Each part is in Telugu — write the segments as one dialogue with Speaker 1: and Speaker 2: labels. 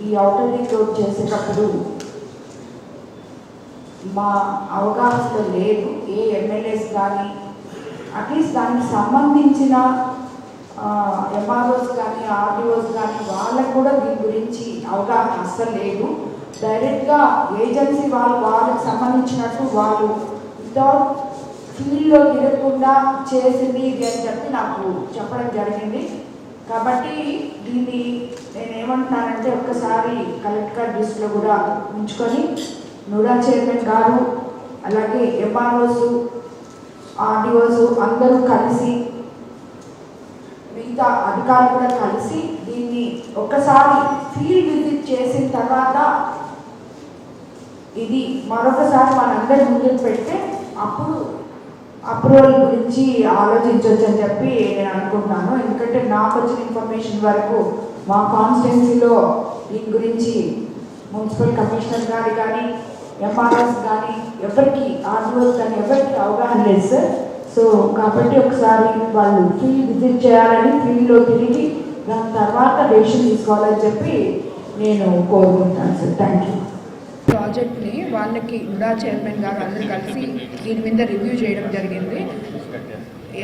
Speaker 1: ఈ ఔటర్ రింగ్ రోడ్ చేసేటప్పుడు మా అవగాహనలో లేదు. ఏ ఎమ్మెల్యేస్ కానీ అట్లీస్ట్ దానికి సంబంధించిన ఎంఆర్ఓస్ కానీ ఆర్డీఓస్ కానీ వాళ్ళకు కూడా దీని గురించి అవగాహన అస్సలు లేదు. డైరెక్ట్గా ఏజెన్సీ వాళ్ళకి సంబంధించినట్టు వాళ్ళు వితౌట్ ఫీల్డ్లో తిరగకుండా చేసింది ఇది అని చెప్పి నాకు చెప్పడం జరిగింది. కాబట్టి దీన్ని నేనేమంటున్నానంటే ఒక్కసారి కలెక్టర్ దృష్టిలో కూడా ఉంచుకొని నుడా చైర్మన్ గారు అలాగే ఎంఆర్ఓస్ ఆర్డీఓస్ అందరూ కలిసి మిగతా అధికారులు కూడా కలిసి దీన్ని ఒక్కసారి ఫీల్డ్ విజిట్ చేసిన తర్వాత ఇది మరొకసారి మనందరి ముందుకు పెడితే అప్పుడు అప్రూవల్ గురించి ఆలోచించవచ్చు అని చెప్పి నేను అనుకుంటున్నాను. ఎందుకంటే నాకు వచ్చిన ఇన్ఫర్మేషన్ వరకు మా కాన్స్టిట్యున్సీలో దీని గురించి మున్సిపల్ కమిషనర్ గారి కానీ ఎంఆర్ఎస్ కానీ ఎవరికి ఆర్డీఓస్ కానీ ఎవరికి అవగాహన లేదు సార్. సో కాబట్టి ఒకసారి వాళ్ళు ఫీల్డ్ విజిట్ చేయాలని ఫీల్డ్లో తిరిగి దాని తర్వాత డెసిషన్ తీసుకోవాలని చెప్పి నేను కోరుకుంటాను సార్. Thank you. ప్రాజెక్ట్ని వాళ్ళకి నుడా చైర్మన్ గారు అందరూ కలిసి దీని మీద రివ్యూ చేయడం జరిగింది.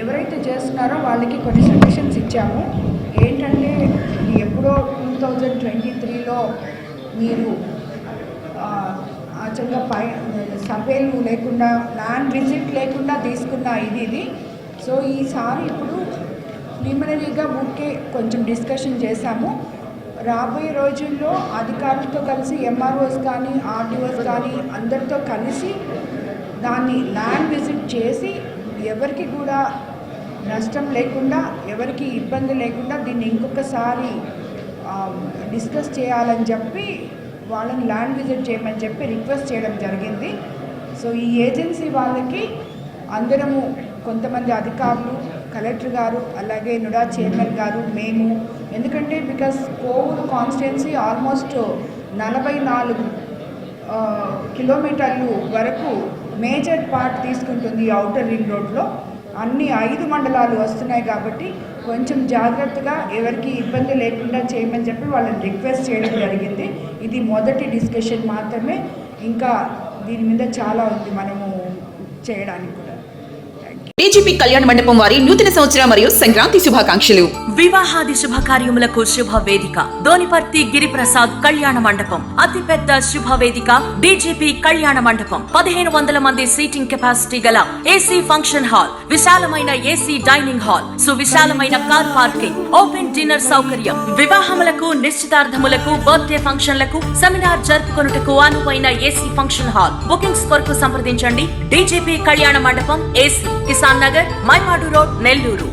Speaker 1: ఎవరైతే చేస్తున్నారో వాళ్ళకి కొన్ని సజెషన్స్ ఇచ్చాము. ఏంటంటే ఎప్పుడో 2023లో మీరు యాక్చువల్గా సర్వేలు లేకుండా ల్యాండ్ విజిట్ లేకుండా తీసుకున్న ఇది. సో ఈసారి ఇప్పుడు ప్రిలిమినరీగా ఊరికే కొంచెం డిస్కషన్ చేశాము. రాబోయే రోజుల్లో అధికారులతో కలిసి ఎంఆర్ఓస్ కానీ ఆర్డీఓస్ కానీ అందరితో కలిసి దాన్ని ల్యాండ్ విజిట్ చేసి ఎవరికి కూడా నష్టం లేకుండా ఎవరికి ఇబ్బంది లేకుండా దీన్ని ఇంకొకసారి డిస్కస్ చేయాలని చెప్పి వాళ్ళని ల్యాండ్ విజిట్ చేయమని చెప్పి రిక్వెస్ట్ చేయడం జరిగింది. సో ఈ ఏజెన్సీ వాళ్ళకి అందరము కొంతమంది అధికారులు కలెక్టర్ గారు అలాగే నుడా చైర్మన్ గారు మేము ఎందుకంటే బికాస్ కోవూరు కాన్స్టిట్యున్సీ ఆల్మోస్ట్ 44 కిలోమీటర్లు వరకు మేజర్ పార్ట్ తీసుకుంటుంది ఔటర్ రింగ్ రోడ్లో. అన్ని 5 మండలాలు వస్తున్నాయి కాబట్టి కొంచెం జాగ్రత్తగా ఎవరికి ఇబ్బంది లేకుండా చేయమని చెప్పి వాళ్ళని రిక్వెస్ట్ చేయడం జరిగింది. ఇది మొదటి డిస్కషన్ మాత్రమే, ఇంకా దీని మీద చాలా ఉంది మనము చేయడానికి కూడా.
Speaker 2: బీజేపీ కళ్యాణ మండపం వారి నూతన సంవత్సర మరియు సంక్రాంతి శుభాకాంక్షలు.
Speaker 3: వివాహాది శుభకార్యములకు శుభవేదిక దోనిపర్తి గిరిప్రసాద్ కళ్యాణ మండపం. అతిపెద్ద శుభవేదిక బీజేపీ కళ్యాణ మండపం. 1500 మంది సీటింగ్ కెపాసిటీ గల ఏసీ ఫంక్షన్ హాల్, విశాలమైన ఏసీ డైనింగ్ హాల్, సువిశాలమైన కార్ పార్కింగ్, ఓపెన్ డిన్నర్ సౌకర్యం. వివాహములకు, నిశ్చితార్థములకు, బర్త్డే ఫంక్షన్లకు, సెమినార్ జరుపుకొనుటకు అనువైన ఏసీ ఫంక్షన్ హాల్. బుకింగ్స్ కొరకు సంప్రదించండి. బీజేపీ కళ్యాణ మండపం, ఏసీ, కిసాన్ నగర్, మైపాడు రోడ్, నెల్లూరు.